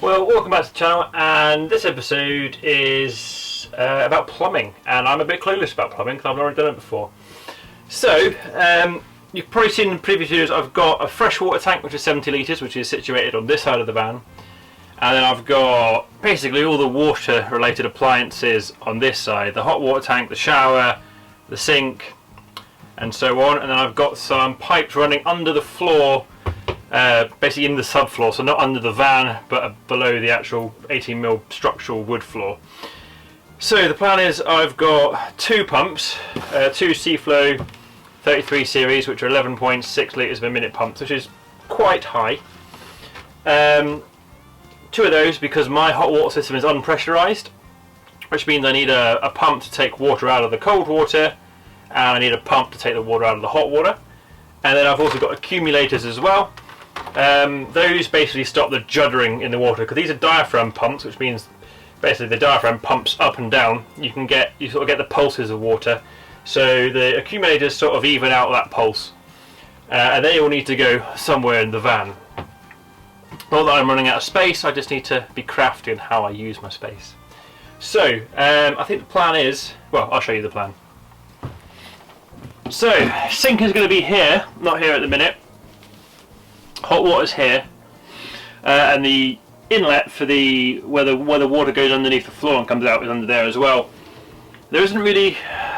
Well, welcome back to the channel, and this episode is about plumbing, and I'm a bit clueless about plumbing because I've already done it before. So, you've probably seen in previous videos I've got a freshwater tank which is 70 litres, which is situated on this side of the van, and then I've got basically all the water related appliances on this side, the hot water tank, the shower, the sink, and so on, and then I've got some pipes running under the floor, basically in the subfloor, so not under the van but below the actual 18mm structural wood floor. So the plan is I've got two pumps, two Seaflow 33 series, which are 11.6 litres per minute pumps, which is quite high. Two of those because my hot water system is unpressurised, which means I need a pump to take water out of the cold water, and I need a pump to take the water out of the hot water. And then I've also got accumulators as well. Those basically stop the juddering in the water, because these are diaphragm pumps, which means basically the diaphragm pumps up and down. You sort of get the pulses of water, so the accumulators sort of even out that pulse, and they all need to go somewhere in the van. Not that I'm running out of space, I just need to be crafty in how I use my space. So I think the plan is, well, I'll show you the plan. So sink is going to be here, not here at the minute. Hot water's here, and the inlet for where the water goes underneath the floor and comes out is under there as well. There isn't really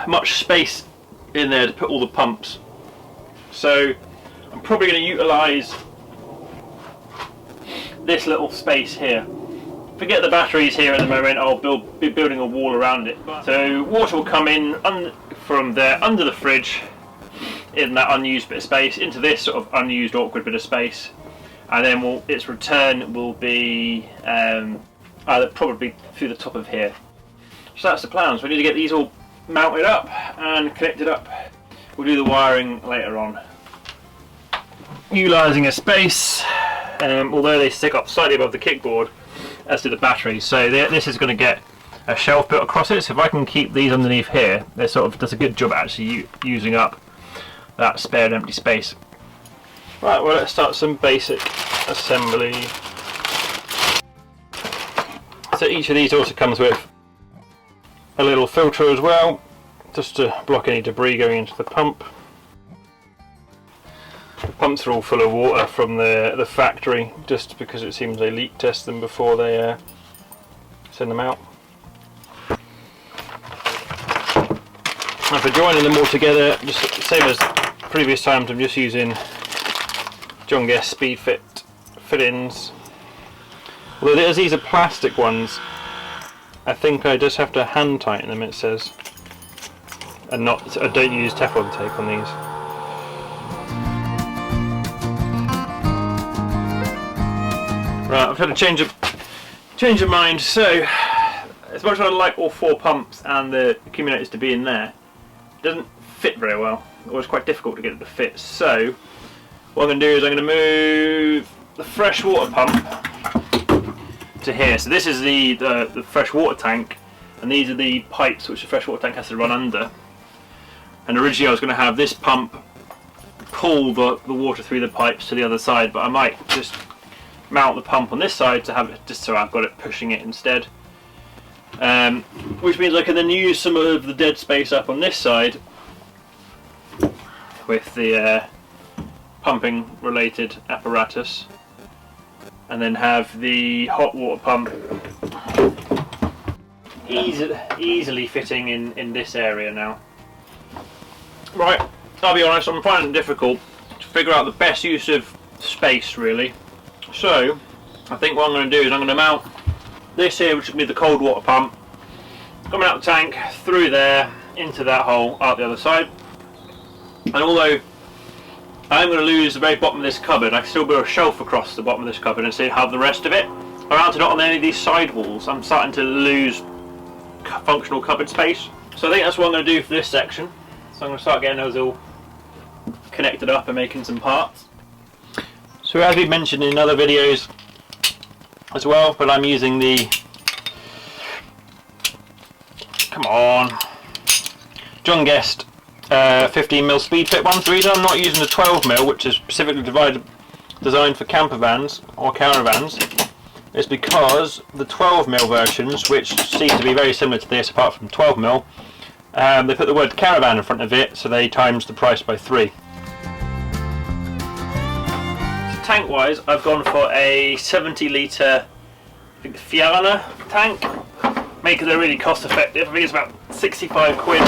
much space in there to put all the pumps, so I'm probably going to utilise this little space here. Forget the batteries here at the moment, I'll be building a wall around it. So water will come in from there under the fridge, in that unused bit of space, into this sort of unused awkward bit of space, and then its return will be either probably through the top of here. So that's the plan. So we need to get these all mounted up and connected up. We'll do the wiring later on. Utilising a space, although they stick up slightly above the kickboard, as do the batteries. So this is going to get a shelf built across it. So if I can keep these underneath here, it sort of does a good job actually using up that spare and empty space. Right, well, let's start some basic assembly. So each of these also comes with a little filter as well, just to block any debris going into the pump. The pumps are all full of water from the factory, just because it seems they leak test them before they send them out. And for joining them all together, just same as previous times, I'm just using Guest Speedfit fittings. Although these are plastic ones, I think I just have to hand tighten them, it says, and I don't use Teflon tape on these. Right, I've had a change of mind. So as much as I like all four pumps and the accumulators to be in there, it doesn't fit very well. It was quite difficult to get it to fit. So what I'm going to do is I'm going to move the fresh water pump to here. So this is the fresh water tank, and these are the pipes which the fresh water tank has to run under. And originally I was going to have this pump pull the water through the pipes to the other side, but I might just mount the pump on this side to have it just so I've got it pushing it instead. Which means I can then use some of the dead space up on this side with the pumping related apparatus, and then have the hot water pump easily fitting in this area now. Right, I'll be honest, I'm finding it difficult to figure out the best use of space really. So I think what I'm going to do is I'm going to mount this here, which will be the cold water pump, coming out the tank, through there, into that hole, out the other side. And although I'm going to lose the very bottom of this cupboard, I can still build a shelf across the bottom of this cupboard and still have the rest of it. I mounted it on any of these side walls. I'm starting to lose functional cupboard space. So I think that's what I'm going to do for this section. So I'm going to start getting those all connected up and making some parts. So as we mentioned in other videos as well, but I'm using the, come on, Guest 15mm Speedfit ones. The reason I'm not using the 12mm, which is specifically designed for camper vans or caravans, is because the 12mm versions, which seem to be very similar to this apart from 12mm, they put the word caravan in front of it, so they times the price by 3. So tank wise, I've gone for a 70 litre Fialana tank. Make it really cost effective. I think it's about 65 quid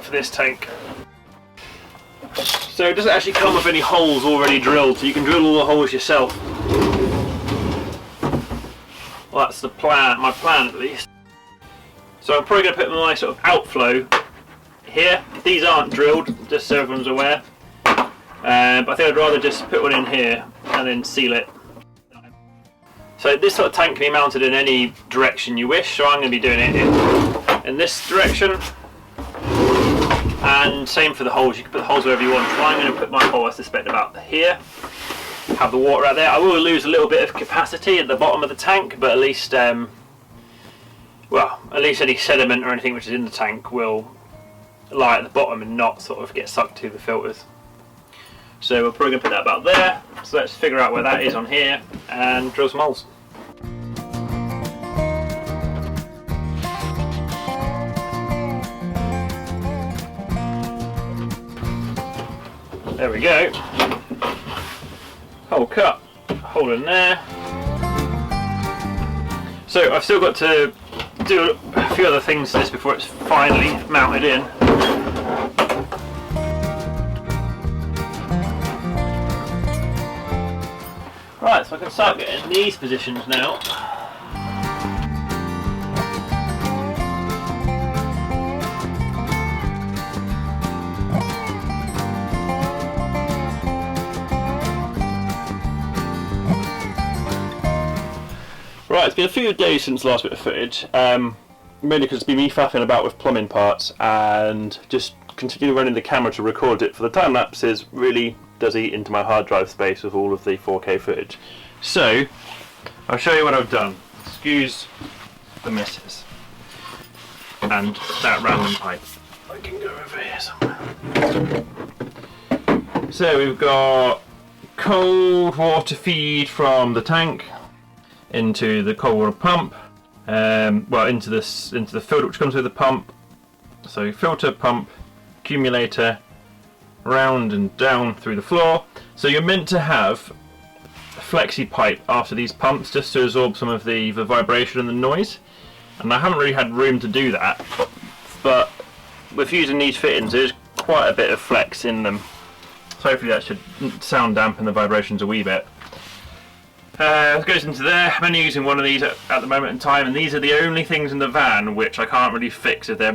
for this tank. So it doesn't actually come with any holes already drilled, so you can drill all the holes yourself. Well, that's the plan, my plan at least. So I'm probably going to put my sort of outflow here. These aren't drilled, just so everyone's aware. But I think I'd rather just put one in here and then seal it. So this sort of tank can be mounted in any direction you wish, so I'm going to be doing it in this direction. And same for the holes, you can put the holes wherever you want. So I'm going to put my hole, I suspect, about here. Have the water out there. I will lose a little bit of capacity at the bottom of the tank, but at least, well, at least any sediment or anything which is in the tank will lie at the bottom and not sort of get sucked to the filters. So we're probably going to put that about there. So let's figure out where that is on here and drill some holes. There we go. Hole cut, hole in there. So I've still got to do a few other things to this before it's finally mounted in. Right, so I can start getting these positions now. Right, it's been a few days since the last bit of footage, mainly because it's been me faffing about with plumbing parts, and just continuing running the camera to record it for the time lapses really does eat into my hard drive space with all of the 4K footage. So, I'll show you what I've done. Excuse the messes. And that random pipe. I can go over here somewhere. So we've got cold water feed from the tank into the cold water pump, well, into the filter which comes with the pump. So filter, pump, accumulator, round and down through the floor. So you're meant to have a flexi pipe after these pumps just to absorb some of the vibration and the noise, and I haven't really had room to do that, but with using these fittings there's quite a bit of flex in them, so hopefully that should sound dampen the vibrations a wee bit. It goes into there. I'm only using one of these at the moment in time, and these are the only things in the van which I can't really fix if they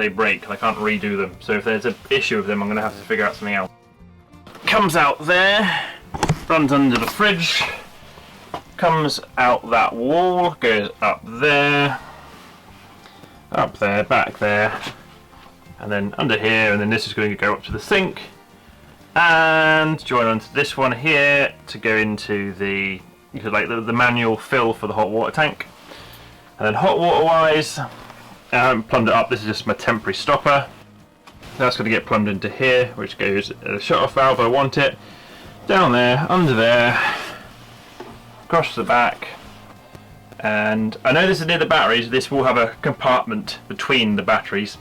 break. I can't redo them. So if there's an issue with them, I'm going to have to figure out something else. Comes out there, runs under the fridge, comes out that wall, goes up there, back there, and then under here, and then this is going to go up to the sink, and join onto this one here to go into the the manual fill for the hot water tank. And then hot water wise, I haven't plumbed it up, this is just my temporary stopper. That's going to get plumbed into here, which goes a shut off valve, I want it. Down there, under there, across the back. And I know this is near the batteries, this will have a compartment between the batteries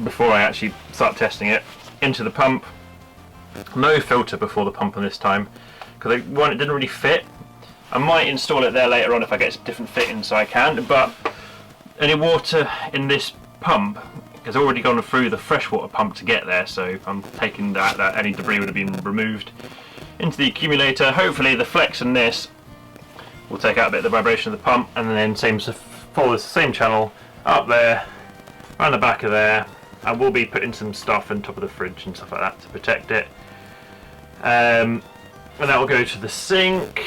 before I actually start testing it. Into the pump. No filter before the pump on this time, because one, it didn't really fit. I might install it there later on if I get some different fittings, so I can, but any water in this pump has already gone through the freshwater pump to get there, so I'm taking that any debris would have been removed into the accumulator. Hopefully the flex in this will take out a bit of the vibration of the pump, and then follow the same channel up there, around the back of there, and we'll be putting some stuff on top of the fridge and stuff like that to protect it. And that will go to the sink.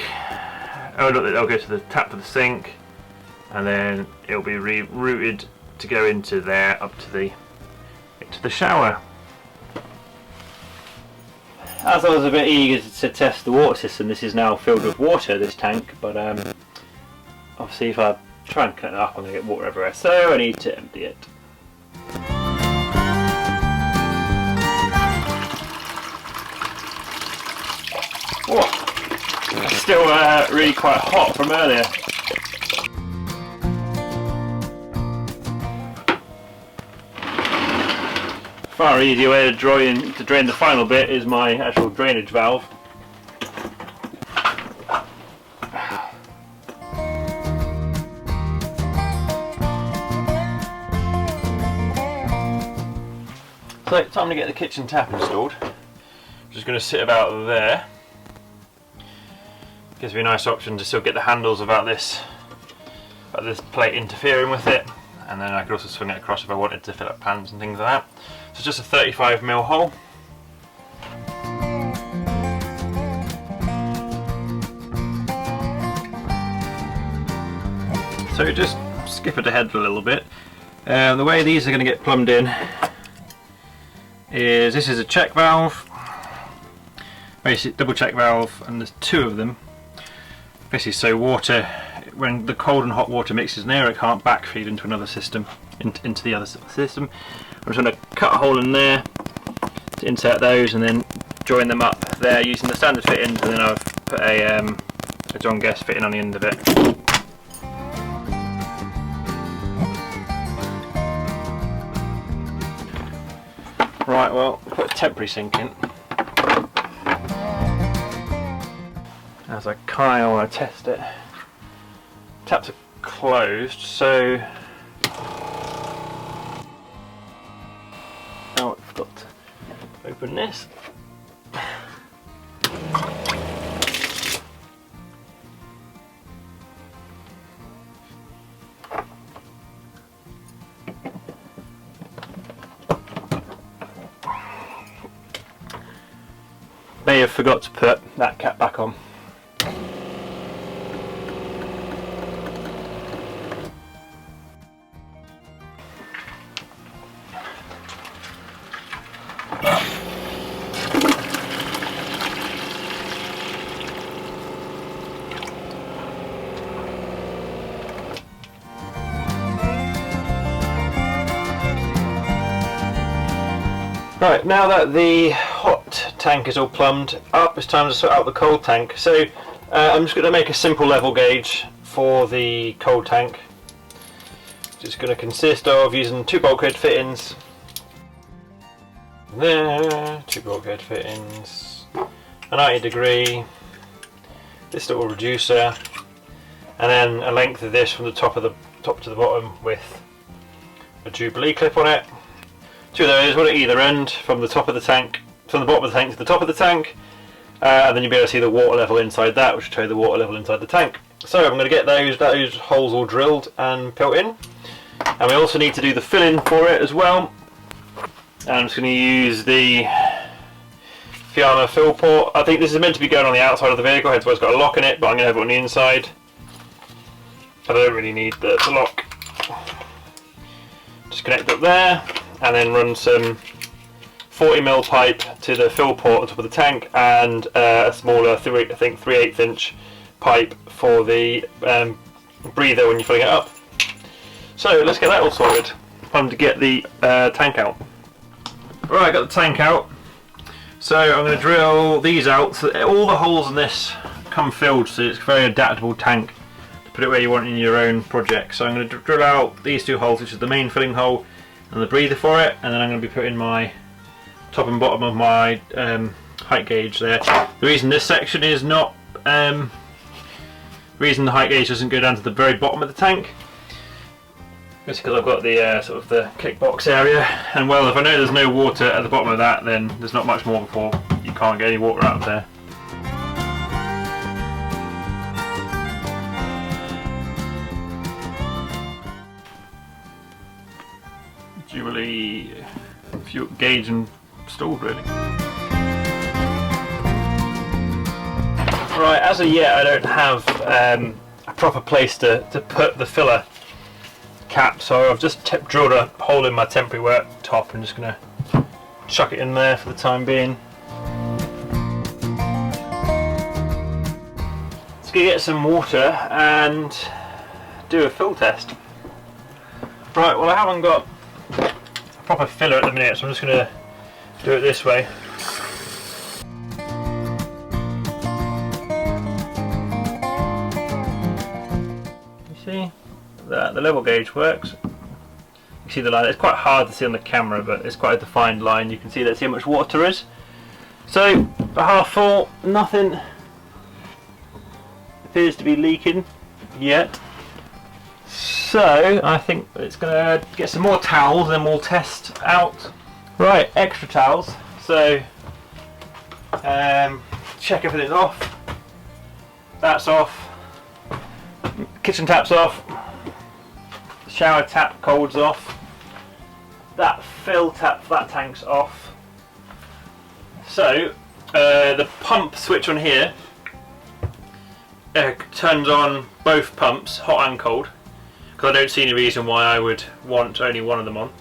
Oh no, that'll go to the tap for the sink, and then it'll be rerouted to go into there up to the shower. As I was a bit eager to test the water system, this is now filled with water, this tank, but obviously if I try and clean it up I'm going to get water everywhere, so I need to empty it. Whoa. still really quite hot from earlier. Far easier way to drain the final bit is my actual drainage valve. So time to get the kitchen tap installed. I'm just going to sit about there. Gives me a nice option to still get the handles about this plate interfering with it, and then I could also swing it across if I wanted to fill up pans and things like that. So it's just a 35mm hole. So just skip it ahead a little bit. The way these are going to get plumbed in is this is a check valve, basically double check valve, and there's two of them. Basically, so water, when the cold and hot water mixes in there, it can't backfeed into another system, into the other system. I'm just going to cut a hole in there to insert those, and then join them up there using the standard fittings, and then I've put a John Guest fitting on the end of it. Right, well, put a temporary sink in. As I kind of want to test it. Taps are closed, so... Now I've got to open this. May have forgot to put that cap back on. Right, now that the hot tank is all plumbed up, it's time to sort out the cold tank. So I'm just going to make a simple level gauge for the cold tank. Just going to consist of using two bulkhead fittings. There, two bulkhead fittings, a 90°, this little reducer, and then a length of this from the top to the bottom with a Jubilee clip on it. Two of those, one at either end, from the top of the tank, from the bottom of the tank to the top of the tank, and then you'll be able to see the water level inside that, which will show you the water level inside the tank. So I'm going to get those holes all drilled and built in, and we also need to do the filling for it as well. And I'm just going to use the Fiama fill port. I think this is meant to be going on the outside of the vehicle, hence why it's got a lock in it, but I'm going to have it on the inside. I don't really need the lock. Just connect up there, and then run some 40mm pipe to the fill port on top of the tank, and a smaller, I think 3/8 inch pipe for the breather when you're filling it up. So let's get that all sorted. Time to get the tank out. Right, I got the tank out. So I'm going to drill these out so that all the holes in this come filled, so it's a very adaptable tank to put it where you want in your own project. So I'm going to drill out these two holes, which is the main filling hole and the breather for it, and then I'm going to be putting my top and bottom of my height gauge there. The reason this section is not, the reason the height gauge doesn't go down to the very bottom of the tank is because I've got the sort of the kickbox area, and well, if I know there's no water at the bottom of that, then there's not much more before you can't get any water out of there. Jubilee fuel gauge installed, really. Right, as of yet I don't have a proper place to put the filler cap, so I've just drilled a hole in my temporary worktop and just going to chuck it in there for the time being. Let's go get some water and do a fill test. Right, well I haven't got a proper filler at the minute, so I'm just going to do it this way. that, the level gauge works. You see the line, it's quite hard to see on the camera, but it's quite a defined line. You can see, let's see how much water there is. So, a half full, nothing appears to be leaking yet. So, I think it's going to get some more towels and we'll test out. Right, extra towels. So, check everything's off. That's off. Kitchen tap's off. Shower tap cold's off. That fill tap for that tank's off. So the pump switch on here turns on both pumps, hot and cold, because I don't see any reason why I would want only one of them on.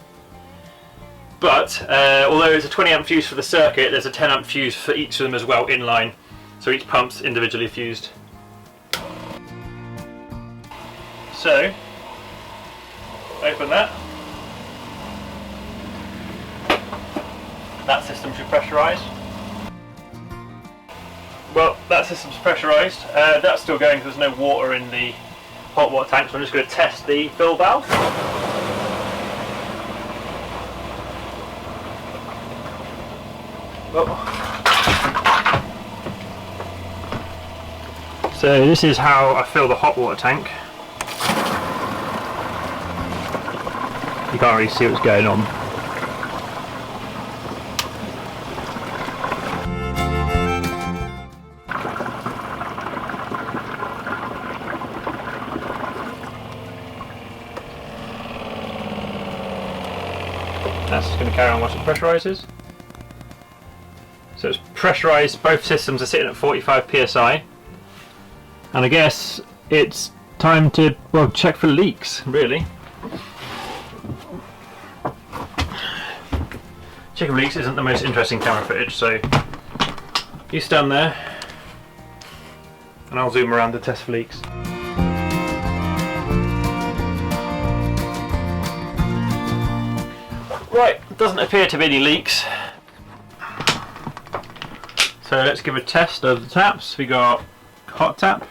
But although it's a 20 amp fuse for the circuit, there's a 10 amp fuse for each of them as well in line, so each pump's individually fused. So open that. That system should pressurise. Well, that system's pressurised. That's still going because there's no water in the hot water tank, so I'm just going to test the fill valve. Oh. So this is how I fill the hot water tank. You can't really see what's going on. That's just going to carry on once it pressurizes. So it's pressurized, both systems are sitting at 45 psi. And I guess it's time to, well, check for leaks, really. Checking for leaks isn't the most interesting camera footage, so you stand there and I'll zoom around to test for leaks. Right, doesn't appear to be any leaks. So let's give a test of the taps. We got hot tap.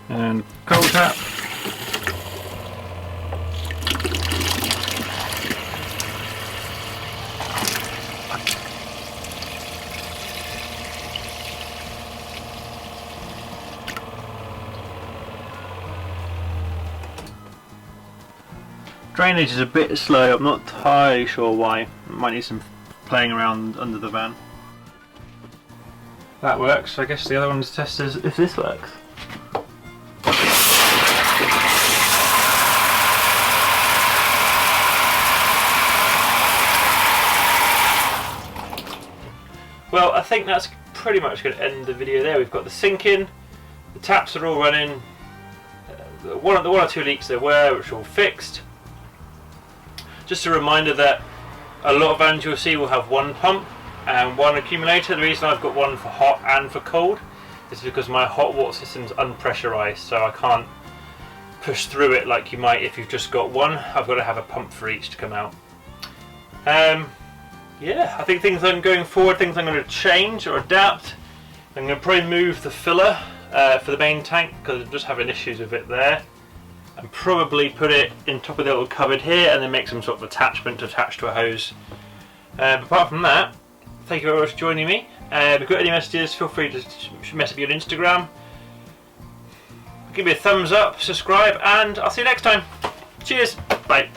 And cold tap. Drainage is a bit slow, I'm not entirely sure why. Might need some playing around under the van. That works, I guess the other one's test is if this works. Well, I think that's pretty much going to end the video there. We've got the sink in, the taps are all running, the one or two leaks there were, which are all fixed. Just a reminder that a lot of vans you'll see will have one pump and one accumulator. The reason I've got one for hot and for cold is because my hot water system's unpressurized, so I can't push through it like you might if you've just got one. I've got to have a pump for each to come out. Yeah, I think things I'm going forward, things I'm going to change or adapt. I'm going to probably move the filler for the main tank because I'm just having issues with it there. And probably put it in top of the little cupboard here and then make some sort of attachment to attach to a hose. But apart from that, thank you very much for joining me. If you've got any messages, feel free to message me on Instagram. Give me a thumbs up, subscribe, and I'll see you next time. Cheers, bye.